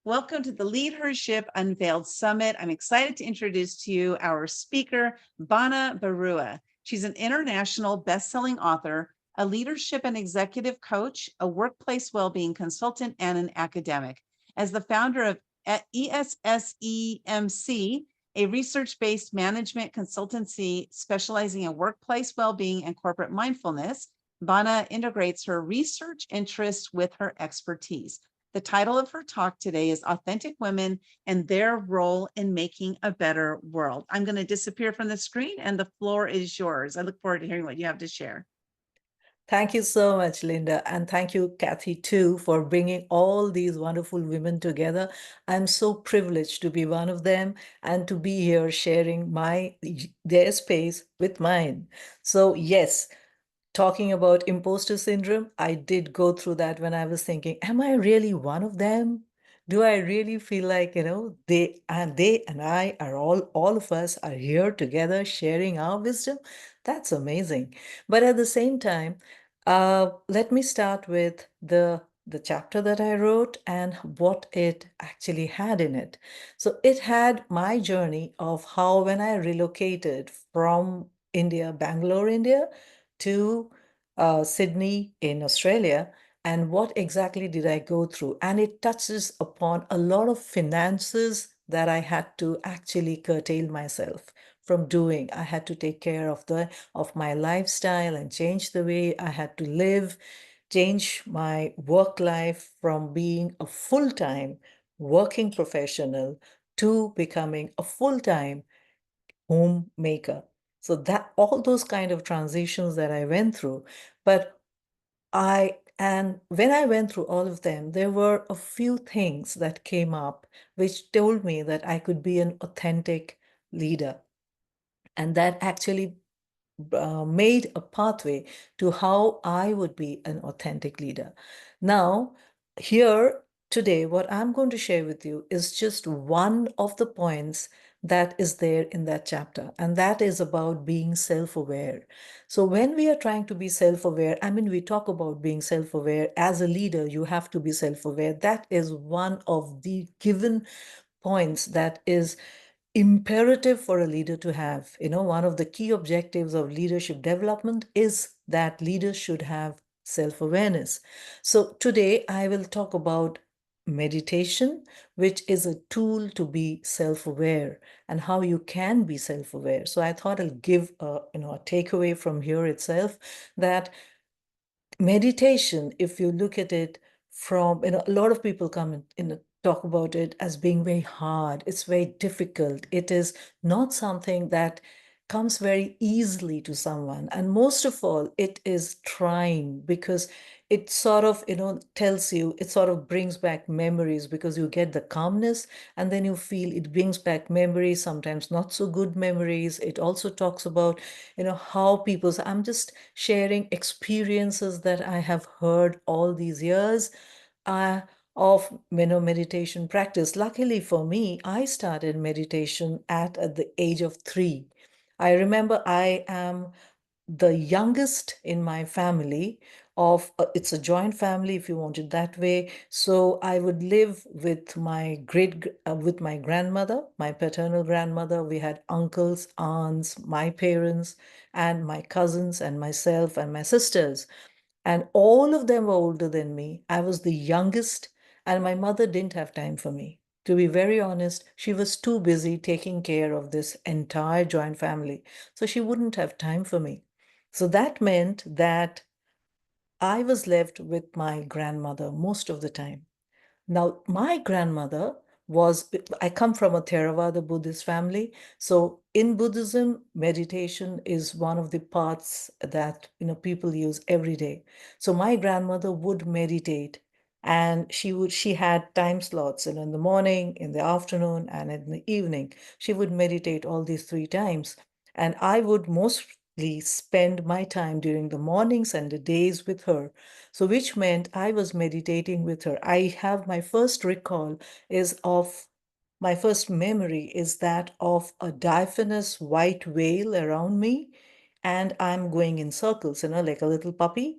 Welcome to the LeadHERship Unveiled Summit. I'm excited to introduce to you our speaker, Banya Barua. She's an international best-selling author, a leadership and executive coach, a workplace well-being consultant, and an academic. As the founder of ESSEMC, a research-based management consultancy specializing in workplace well-being and corporate mindfulness, Banya integrates her research interests with her expertise. The title of her talk today is Authentic Women and Their Role in Making a Better World. I'm going to disappear from the screen and the floor is yours. I look forward to hearing what you have to share. Thank you so much, Linda. And thank you, Kathy, too, for bringing all these wonderful women together. I'm so privileged to be one of them and to be here sharing their space with mine. So, yes, talking about imposter syndrome, I did go through that when I was thinking, am I really one of them? Do I really feel like, they and I are all of us are here together sharing our wisdom? That's amazing. But at the same time, let me start with the chapter that I wrote and what it actually had in it. So it had my journey of how when I relocated from India, Bangalore, India, to Sydney in Australia, and what exactly did I go through? And it touches upon a lot of finances that I had to actually curtail myself from doing. I had to take care of my lifestyle and change the way I had to live, change my work life from being a full-time working professional to becoming a full-time homemaker. So that all those kind of transitions that I went through, but and when I went through all of them, there were a few things that came up which told me that I could be an authentic leader. And that actually made a pathway to how I would be an authentic leader. Now, here today, what I'm going to share with you is just one of the points that is there in that chapter, and that is about being self aware. So, when we are trying to be self aware, I mean, we talk about being self aware. As a leader, you have to be self aware. That is one of the given points that is imperative for a leader to have. One of the key objectives of leadership development is that leaders should have self-awareness. So today I will talk about meditation, which is a tool to be self-aware and how you can be self-aware. So I thought I'll give a takeaway from here itself that meditation, if you look at it from, a lot of people come in talk about it as being very hard. It's very difficult. It is not something that comes very easily to someone. And most of all, it is trying because it sort of, tells you, it sort of brings back memories because you get the calmness and then you feel it brings back memories, sometimes not so good memories. It also talks about, how people, so I'm just sharing experiences that I have heard all these years. Uh, of meditation practice. Luckily for me, I started meditation at the age of 3. I remember I am the youngest in my family of it's a joint family if you want it that way. So I would live with with my grandmother, my paternal grandmother. We had uncles, aunts, my parents, and my cousins, and myself and my sisters, and all of them were older than me. I was the youngest, and my mother didn't have time for me. To be very honest, she was too busy taking care of this entire joint family. So she wouldn't have time for me. So that meant that I was left with my grandmother most of the time. Now, my grandmother I come from a Theravada Buddhist family. So in Buddhism, meditation is one of the paths that, people use every day. So my grandmother would meditate and she had time slots, in the morning, in the afternoon, and in the evening. She would meditate all these 3 times. And I would mostly spend my time during the mornings and the days with her. So which meant I was meditating with her. I have my first memory is that of a diaphanous white veil around me, and I'm going in circles, like a little puppy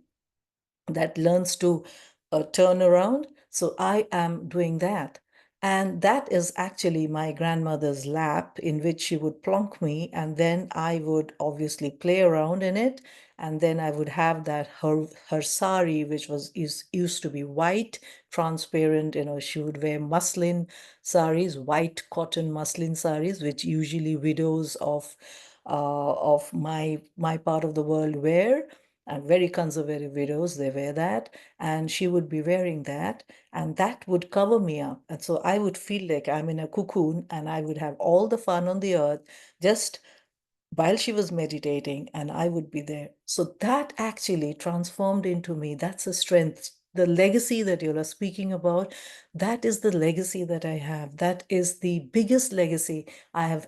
that learns to turn around. So I am doing that. And that is actually my grandmother's lap in which she would plonk me, and then I would obviously play around in it. And then I would have that her sari, which used to be white, transparent. She would wear muslin saris, white cotton muslin saris, which usually widows of my part of the world wear. And very conservative widows, they wear that. And she would be wearing that, and that would cover me up. And so I would feel like I'm in a cocoon and I would have all the fun on the earth just while she was meditating, and I would be there. So that actually transformed into me. That's a strength. The legacy that you're speaking about, that is the legacy that I have. That is the biggest legacy I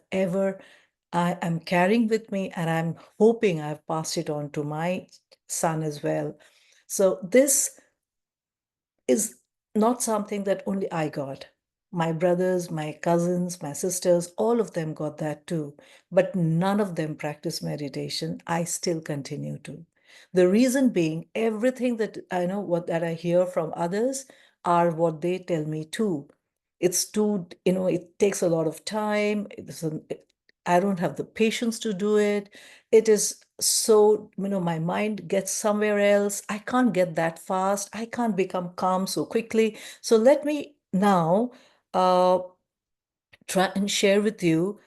am carrying with me, and I'm hoping I've passed it on to my son as well. So this is not something that only I got. My brothers, my cousins, my sisters, all of them got that too. But none of them practice meditation. I still continue to. The reason being, everything that I know, what that I hear from others are what they tell me too. It's too, it takes a lot of time. I don't have the patience to do it. It is so, my mind gets somewhere else. I can't get that fast. I can't become calm so quickly. So let me now uh, try and share with you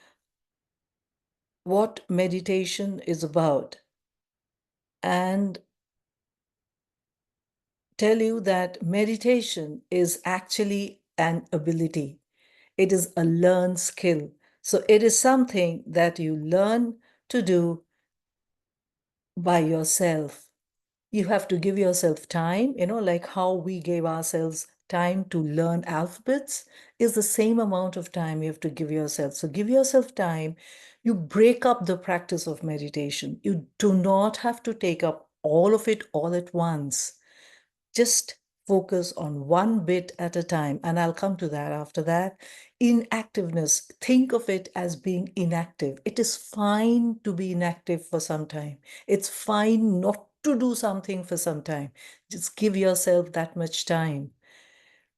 what meditation is about, and tell you that meditation is actually an ability. It is a learned skill. So it is something that you learn to do by yourself. You have to give yourself time, like how we gave ourselves time to learn alphabets, is the same amount of time you have to give yourself. So give yourself time. You break up the practice of meditation. You do not have to take up all of it all at once. Just focus on one bit at a time. And I'll come to that after that. Inactiveness, think of it as being inactive. It is fine to be inactive for some time. It's fine not to do something for some time. Just give yourself that much time.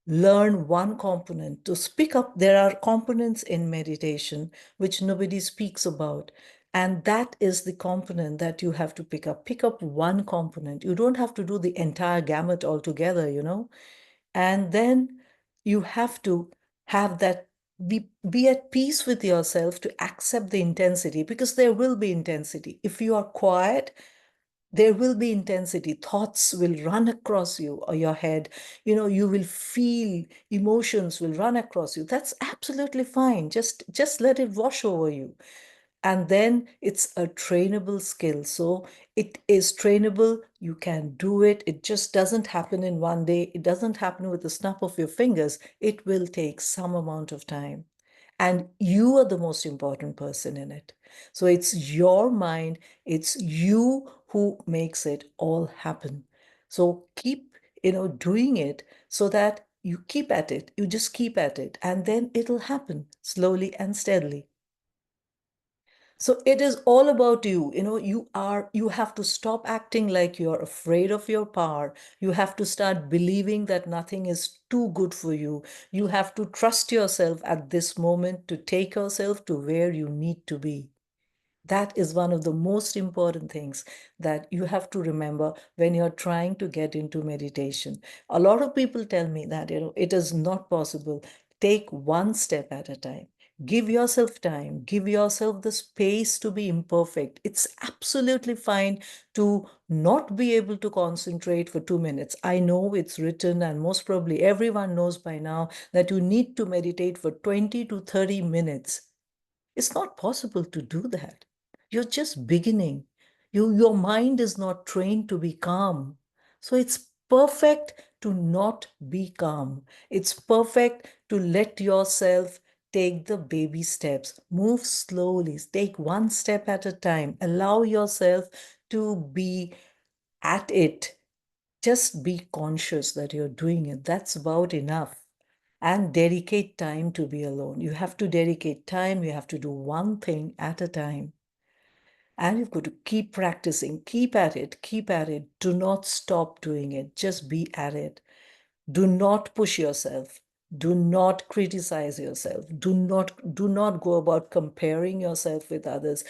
Learn one component to speak up. There are components in meditation which nobody speaks about. And that is the component that you have to pick up. Pick up one component. You don't have to do the entire gamut altogether. And then you have to have that, be at peace with yourself to accept the intensity, because there will be intensity. If you are quiet, there will be intensity. Thoughts will run across you or your head. You will feel emotions will run across you. That's absolutely fine. Just let it wash over you. And then it's a trainable skill. So it is trainable. You can do it. It just doesn't happen in one day. It doesn't happen with the snap of your fingers. It will take some amount of time. And you are the most important person in it. So it's your mind, it's you who makes it all happen. So keep, doing it so that you keep at it. You just keep at it, and then it'll happen slowly and steadily. So it is all about you. You have to stop acting like you're afraid of your power. You have to start believing that nothing is too good for you. You have to trust yourself at this moment to take yourself to where you need to be. That is one of the most important things that you have to remember when you're trying to get into meditation. A lot of people tell me that, it is not possible. Take one step at a time. Give yourself time. Give yourself the space to be imperfect. It's absolutely fine to not be able to concentrate for 2 minutes. I know it's written, and most probably everyone knows by now that you need to meditate for 20 to 30 minutes. It's not possible to do that. You're just beginning. Your mind is not trained to be calm. So it's perfect to not be calm. It's perfect to let yourself take the baby steps. Move slowly. Take one step at a time. Allow yourself to be at it. Just be conscious that you're doing it. That's about enough. And dedicate time to be alone. You have to dedicate time. You have to do one thing at a time. And you've got to keep practicing, keep at it, keep at it. Do not stop doing it. Just be at it. Do not push yourself. Do not criticize yourself. Do not go about comparing yourself with others.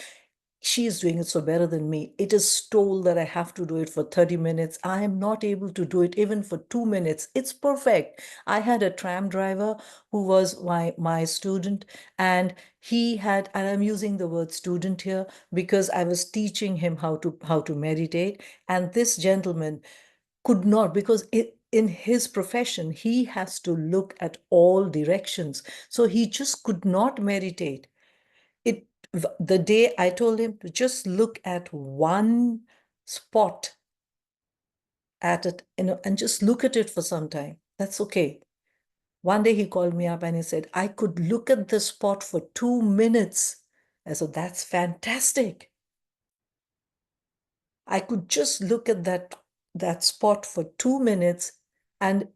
She is doing it so better than me. It is told that I have to do it for 30 minutes. I am not able to do it even for 2 minutes. It's perfect. I had a tram driver who was my student, and he had, and I'm using the word student here because I was teaching him how to meditate. And this gentleman could not, because in his profession he has to look at all directions, so he just could not meditate. it the day I told him to just look at one spot at it, and just look at it for some time, that's okay. One day he called me up and he said, I could look at the spot for 2 minutes. I said, that's fantastic. I could just look at that spot for 2 minutes, and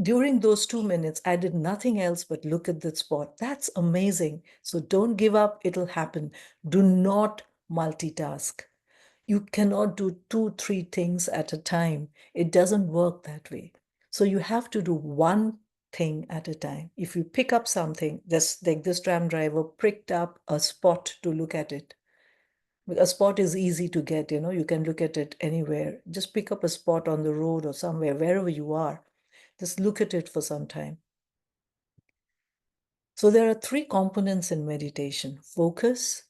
during those 2 minutes, I did nothing else but look at that spot. That's amazing. So don't give up, it'll happen. Do not multitask. You cannot do two, three things at a time. It doesn't work that way. So you have to do one thing at a time. If you pick up something, just like this tram driver picked up a spot to look at it. A spot is easy to get, you can look at it anywhere. Just pick up a spot on the road or somewhere, wherever you are. Just look at it for some time. So there are three components in meditation. Focus,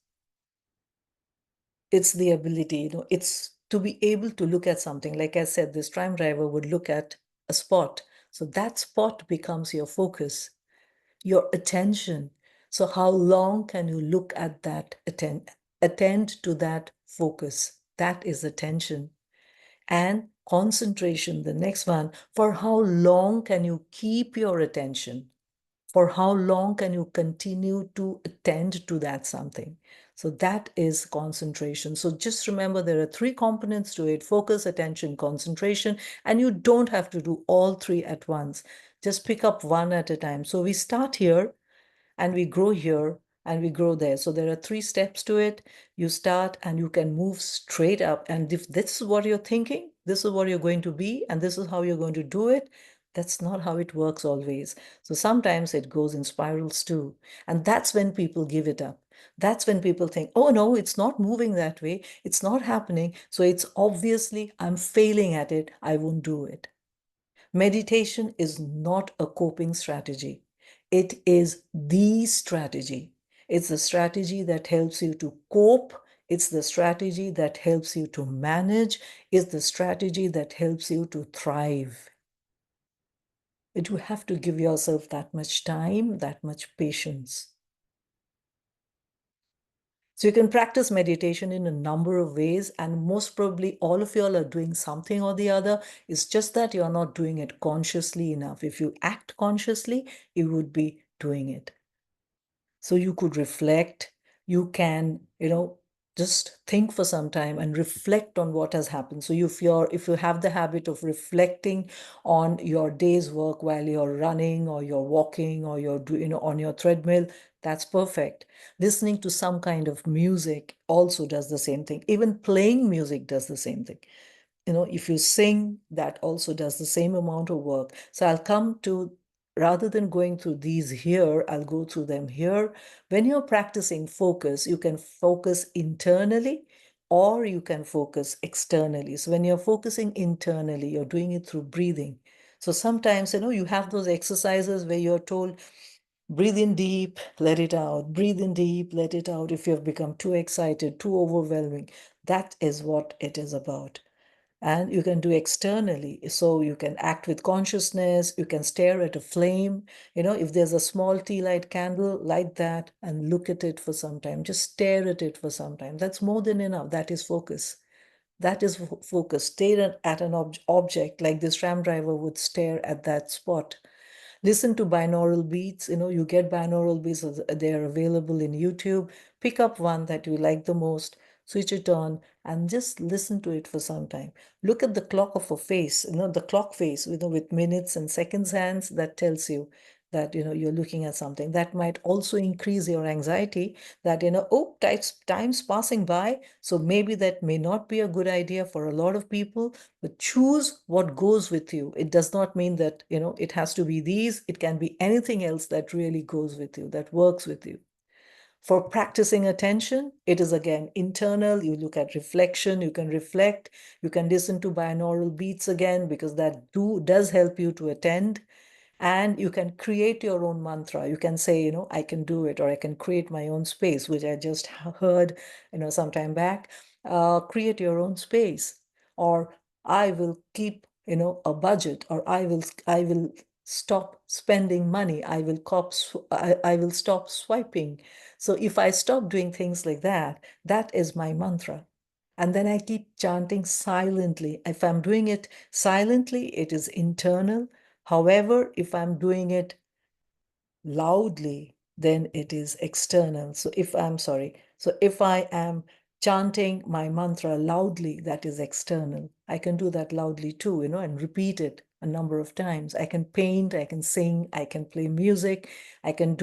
it's the ability, it's to be able to look at something. Like I said, this tram driver would look at a spot. So that spot becomes your focus, your attention. So how long can you look at that, attend to that focus? That is attention. And concentration, the next one, for how long can you keep your attention? For how long can you continue to attend to that something? So that is concentration. So just remember, there are three components to it: focus, attention, concentration. And you don't have to do all three at once. Just pick up one at a time. So we start here and we grow here and we grow there. So there are three steps to it. You start and you can move straight up. And if this is what you're thinking, this is what you're going to be, and this is how you're going to do it, that's not how it works always. So sometimes it goes in spirals too. And that's when people give it up. That's when people think, oh no, it's not moving that way. It's not happening. So it's obviously I'm failing at it. I won't do it. Meditation is not a coping strategy. It is the strategy. It's the strategy that helps you to cope. It's the strategy that helps you to manage. It's the strategy that helps you to thrive. But you have to give yourself that much time, that much patience. So you can practice meditation in a number of ways, and most probably all of y'all are doing something or the other. It's just that you're not doing it consciously enough. If you act consciously, you would be doing it. So you could reflect, you can, just think for some time and reflect on what has happened. So if you have the habit of reflecting on your day's work while you're running or you're walking or on your treadmill, that's perfect. Listening to some kind of music also does the same thing. Even playing music does the same thing. If you sing, that also does the same amount of work. So I'll come to, rather than going through these here, I'll go through them here. When you're practicing focus, you can focus internally or you can focus externally. So when you're focusing internally, you're doing it through breathing. So sometimes, you have those exercises where you're told, breathe in deep, let it out, breathe in deep, let it out. If you have become too excited, too overwhelming, that is what it is about. And you can do externally. So you can act with consciousness, you can stare at a flame. If there's a small tea light candle, light that and look at it for some time. Just stare at it for some time. That's more than enough. That is focus. That is focus. Stare at an object like this tram driver would stare at that spot. Listen to binaural beats. You get binaural beats, they're available in YouTube. Pick up one that you like the most, switch it on, and just listen to it for some time. Look at the clock of a face, the clock face, with minutes and seconds hands, that tells you that you're looking at something. That might also increase your anxiety that oh, time's passing by, so maybe that may not be a good idea for a lot of people. But choose what goes with you. It does not mean that it has to be these. It can be anything else that really goes with you, that works with you. For practicing attention, it is again internal. You look at reflection, you can reflect, you can listen to binaural beats again, because that does help you to attend. And you can create your own mantra. You can say, I can do it, or I can create my own space, which I just heard, some time back. Create your own space, or I will keep, a budget, or I will stop spending money. I will stop swiping. So if I stop doing things like that, that is my mantra. And then I keep chanting silently. If I'm doing it silently, it is internal. However, if I'm doing it loudly, then it is external. So if I am chanting my mantra loudly, that is external. I can do that loudly too, and repeat it a number of times. I can paint, I can sing, I can play music, I can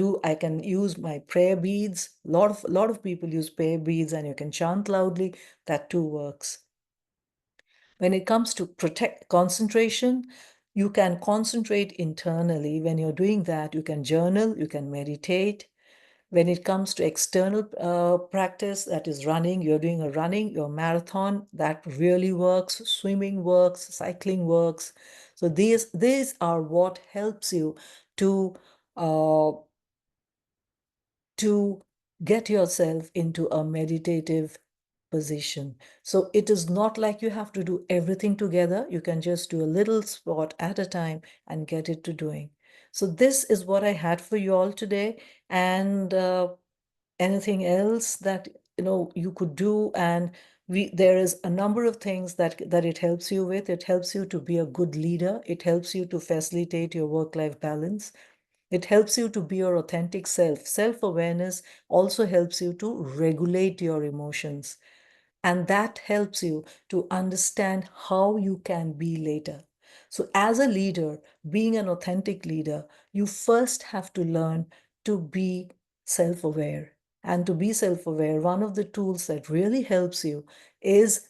use my prayer beads. A lot of people use prayer beads, and you can chant loudly. That too works. When it comes to protect concentration, you can concentrate internally. When you're doing that, you can journal, you can meditate. When it comes to external practice, that is running, you're doing a running, your marathon, that really works. Swimming works, cycling works. So these are what helps you to uh, to get yourself into a meditative position. So it is not like you have to do everything together. You can just do a little spot at a time and get it to doing. So this is what I had for you all today. And anything else that you could do, and there is a number of things that it helps you with. It helps you to be a good leader. It helps you to facilitate your work-life balance. It helps you to be your authentic self. Self-awareness also helps you to regulate your emotions. And that helps you to understand how you can be later. So, as a leader, being an authentic leader, you first have to learn to be self aware. And to be self aware, one of the tools that really helps you is,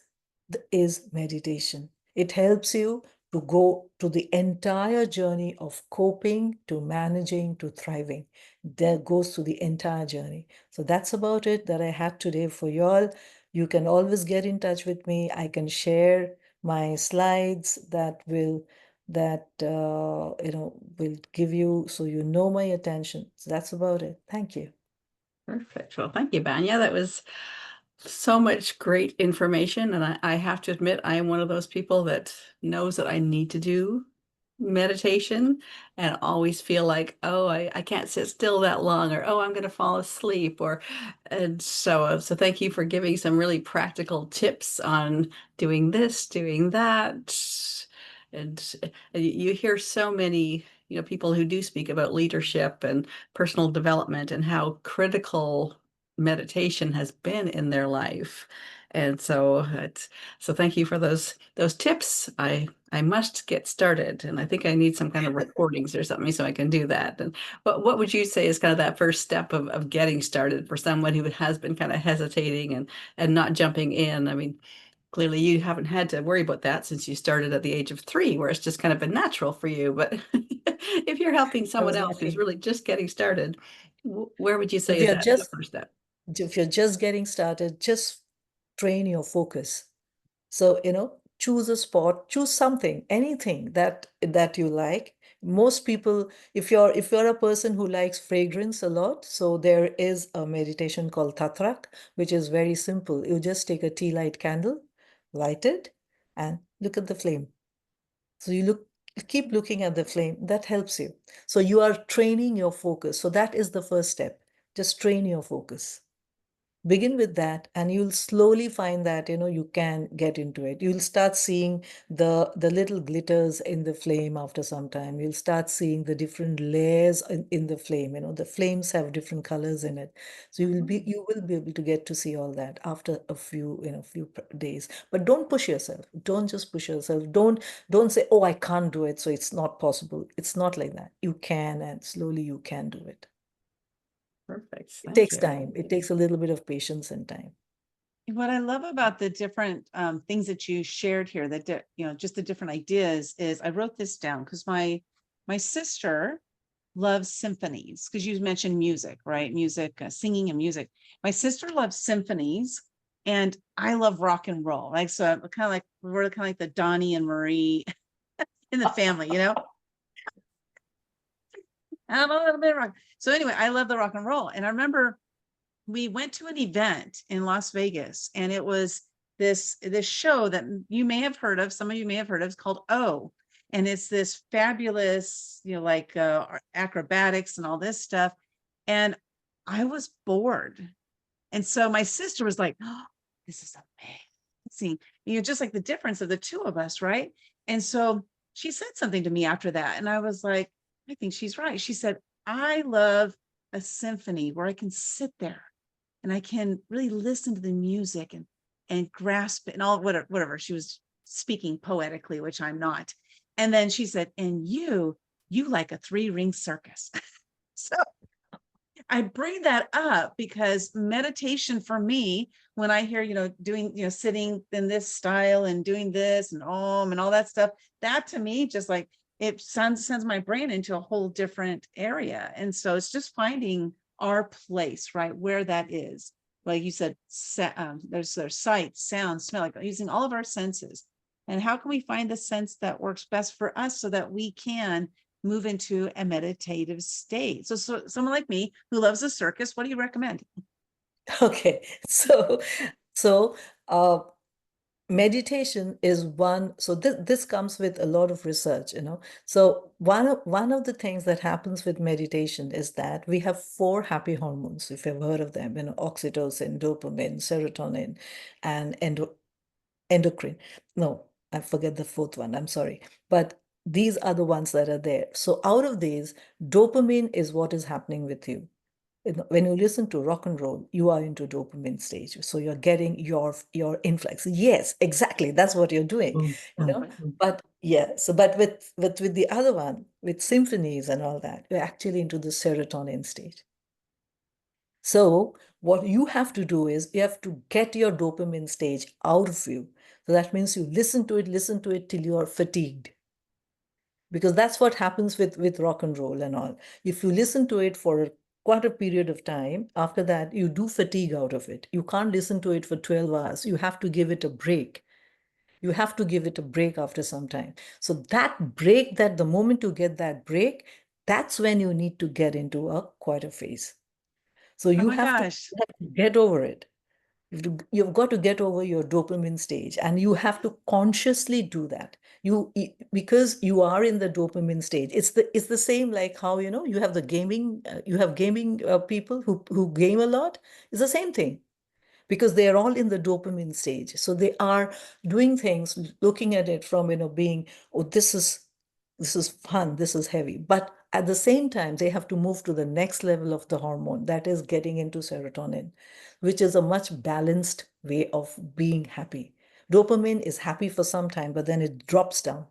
is meditation. It helps you to go to the entire journey of coping to managing to thriving. That goes to the entire journey. So that's about it that I had today for y'all. You can always get in touch with me. I can share my slides that will give you, so my attention. So that's about it. Thank you. Perfect. Well, thank you, Banya. That was so much great information. And I have to admit, I am one of those people that knows that I need to do meditation and always feel like, oh, I can't sit still that long, or oh, I'm going to fall asleep, or and so thank you for giving some really practical tips on doing this, doing that. And you hear so many, people who do speak about leadership and personal development and how critical meditation has been in their life. And so thank you for those tips. I must get started, and I think I need some kind of recordings or something so I can do that. And what would you say is kind of that first step of getting started for someone who has been kind of hesitating and not jumping in? I mean, clearly you haven't had to worry about that since you started at the age of 3, where it's just kind of been natural for you. But if you're helping someone else who's Exactly. really just getting started, where would you If say is you're that the just first step? if you're just getting started, just train your focus. So, choose a spot, choose something, anything that you like. Most people, if you're a person who likes fragrance a lot, so there is a meditation called Tatrak, which is very simple. You just take a tea light candle, light it, and look at the flame. So keep looking at the flame. That helps you. So you are training your focus. So that is the first step. Just train your focus. Begin with that, and you'll slowly find that you can get into it. You'll start seeing the little glitters in the flame after some time. You'll start seeing the different layers in the flame. The flames have different colors in it. So you will be able to get to see all that after a few days. But don't push yourself. Don't just push yourself. Don't say, oh, I can't do it, so it's not possible. It's not like that. You can, and slowly you can do it. Perfect. It Thank takes you. time. It takes a little bit of patience and time. What I love about the different things that you shared here, that just the different ideas, is I wrote this down because my sister loves symphonies, because you mentioned music, right? Music, singing and music. My sister loves symphonies, and I love rock and roll. Like, so I'm kind of like, we're kind of like the Donnie and Marie in the family, I'm a little bit rock. So anyway, I love the rock and roll. And I remember we went to an event in Las Vegas, and it was this show that you may have heard of, some of you may have heard of. It's called O, and it's this fabulous, like acrobatics and all this stuff. And I was bored, and so my sister was like, "Oh, this is amazing!" Just like the difference of the two of us, right? And so she said something to me after that, and I was like, I think she's right. She said, I love a symphony where I can sit there and I can really listen to the music and grasp it and all, whatever. She was speaking poetically, which I'm not. And then she said, and you like a 3-ring circus. So I bring that up because meditation for me, when I hear, doing, sitting in this style and doing this and and all that stuff, that to me, just like it sends my brain into a whole different area. And so it's just finding our place, right? Where that is. Like you said, there's sight, sound, smell, like using all of our senses. And how can we find the sense that works best for us so that we can move into a meditative state? So someone like me who loves a circus, what do you recommend? Okay, so meditation is one. So this comes with a lot of research. So one of the things that happens with meditation is that we have 4 happy hormones, if you've heard of them. Oxytocin, dopamine, serotonin, and endocrine. No, I forget the 4th one. I'm sorry, but these are the ones that are there. So out of these, dopamine is what is happening with you. When you listen to rock and roll, you are into dopamine stage. So you're getting your influx. Yes, exactly. That's what you're doing. But yeah, but with the other one, with symphonies and all that, you're actually into the serotonin stage. So what you have to do is you have to get your dopamine stage out of you. So that means you listen to it till you are fatigued. Because that's what happens with rock and roll and all. If you listen to it for quite a period of time, after that, you do fatigue out of it. You can't listen to it for 12 hours. You have to give it a break. You have to give it a break after some time. So that break, that the moment you get that break, that's when you need to get into a quieter phase. So Oh you my have to gosh. get over it. You've got to get over your dopamine stage, and you have to consciously do that. Because you are in the dopamine stage. It's the same like how you have the gaming, you have gaming people who game a lot. It's the same thing, because they are all in the dopamine stage. So they are doing things, looking at it from being, oh, this is fun, this is heavy. But at the same time, they have to move to the next level of the hormone, that is getting into serotonin, which is a much balanced way of being happy. Dopamine is happy for some time, but then it drops down.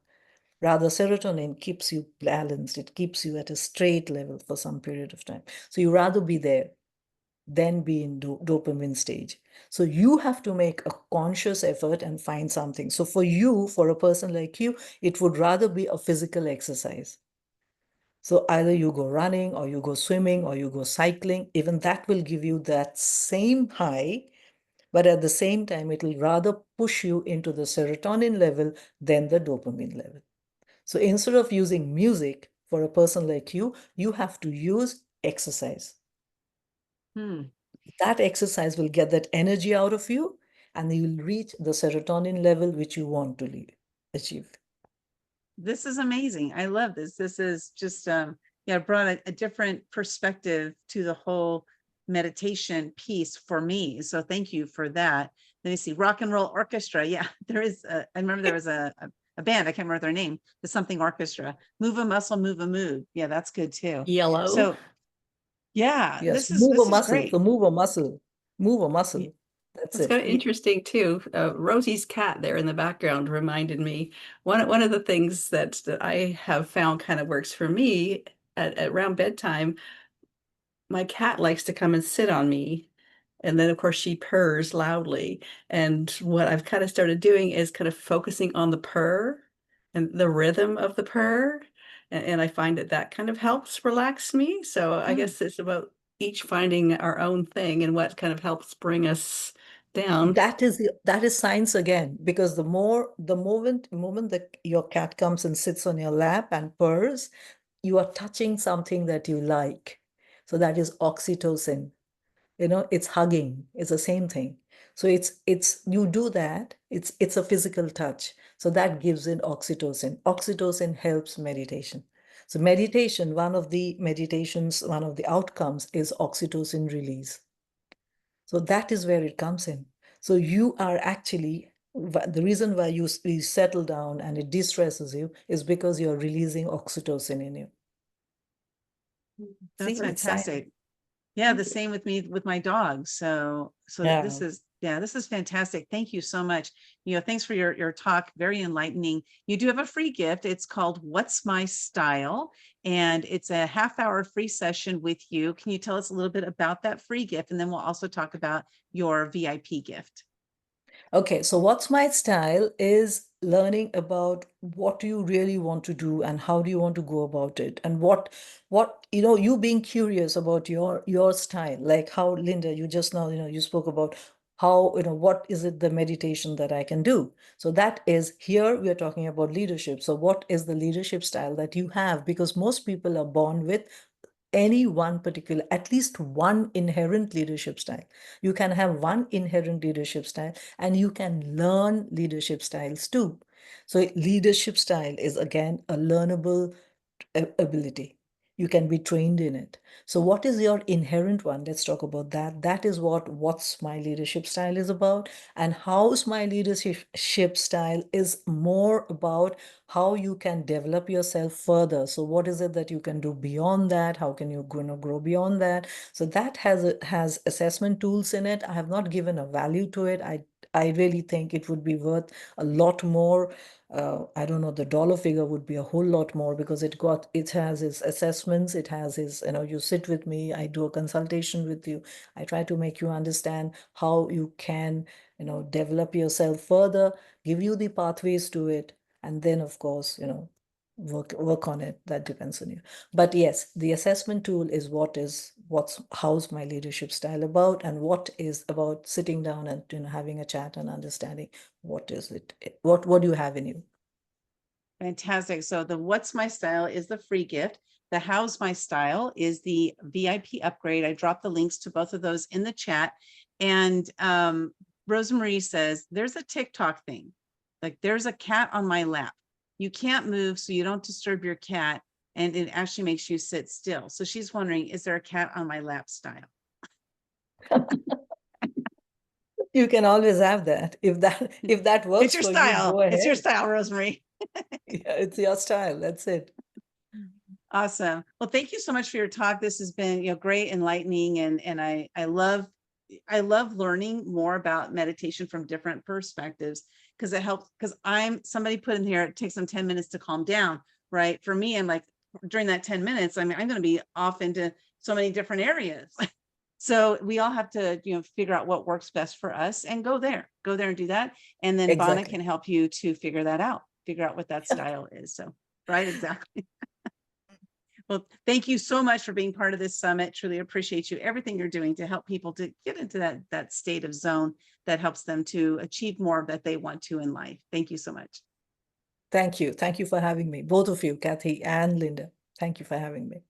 Rather, serotonin keeps you balanced. It keeps you at a straight level for some period of time. So you rather be there than be in dopamine stage. So you have to make a conscious effort and find something. So for a person like you, it would rather be a physical exercise. So either you go running or you go swimming or you go cycling, even that will give you that same high, but at the same time, it will rather push you into the serotonin level than the dopamine level. So instead of using music for a person like you, you have to use exercise. That exercise will get that energy out of you, and you will reach the serotonin level which you want to achieve. This is amazing. I love this. This is just brought a different perspective to the whole meditation piece for me. So thank you for that. Let me see, rock and roll orchestra. Yeah, there is, I remember there was a band, I can't remember their name, the something orchestra. Move a muscle, move a mood. Yeah, that's good too. Yellow. So yeah, Yes, this move a is muscle. great. So move a muscle. Move a muscle. That's It's it. kind of interesting too. Rosie's cat there in the background reminded me one of the things that I have found kind of works for me at around bedtime. My cat likes to come and sit on me. And then, of course, she purrs loudly. And what I've kind of started doing is kind of focusing on the purr and the rhythm of the purr. And I find that that kind of helps relax me. So I Mm, guess it's about each finding our own thing and what kind of helps bring us down. That is science again, because the moment that your cat comes and sits on your lap and purrs, you are touching something that you like. So that is oxytocin. It's hugging. It's the same thing. So it's you do that. It's a physical touch. So that gives in oxytocin. Oxytocin helps meditation. So meditation, one of the outcomes is oxytocin release. So that is where it comes in. So you are actually, the reason why you settle down and it de-stresses you is because you're releasing oxytocin in you. See, that's it's science. fantastic. Yeah, the Thank you. same with me with my dog. So this Yeah. is, yeah, this is fantastic. Thank you so much. Thanks for your talk. Very enlightening. You do have a free gift. It's called What's My Style? And it's a half-hour free session with you. Can you tell us a little bit about that free gift? And then we'll also talk about your VIP gift. Okay, so what's my style is learning about what do you really want to do and how do you want to go about it, and what you being curious about your style, like how Linda, you just now, you spoke about how, what is it, the meditation that I can do. So that is, here we are talking about leadership. So what is the leadership style that you have? Because most people are born with any one particular, at least one inherent leadership style. You can have one inherent leadership style and you can learn leadership styles too. So leadership style is again a learnable ability. You can be trained in it. So what is your inherent one? Let's talk about that. That is what's my leadership style is about. And how's my leadership style is more about how you can develop yourself further. So what is it that you can do beyond that? How can you grow beyond that? So that has assessment tools in it. I have not given a value to it. I really think it would be worth a lot more. I don't know, the dollar figure would be a whole lot more, because it has its assessments, it has its, you sit with me, I do a consultation with you, I try to make you understand how you can, develop yourself further, give you the pathways to it, and then of course, work on it. That depends on you. But yes, the assessment tool is how's my leadership style about, and what is about sitting down and having a chat and understanding what is it, what do you have in you. Fantastic. So the What's My Style is the free gift. The How's My Style is the VIP upgrade. I dropped the links to both of those in the chat. And Rosemarie says, there's a TikTok thing. Like, there's a cat on my lap. You can't move so you don't disturb your cat. And it actually makes you sit still. So she's wondering, is there a cat on my lap style? You can always have that. If that works It's your for you, style. go ahead. It's your style, Rosemarie. Yeah, it's your style. That's it. Awesome. Well, thank you so much for your talk. This has been, great, enlightening, and I love learning more about meditation from different perspectives, because it helps. Because somebody put in here, it takes them 10 minutes to calm down, right? For me, I'm like, during that 10 minutes, I mean, I'm going to be off into so many different areas. So we all have to, figure out what works best for us and go there and do that. And then Banya Exactly. can help you to figure out what that style is. So, right, exactly. Well, thank you so much for being part of this summit. Truly appreciate you, everything you're doing to help people to get into that state of zone that helps them to achieve more that they want to in life. Thank you so much. Thank you. Thank you for having me. Both of you, Kathy and Linda. Thank you for having me.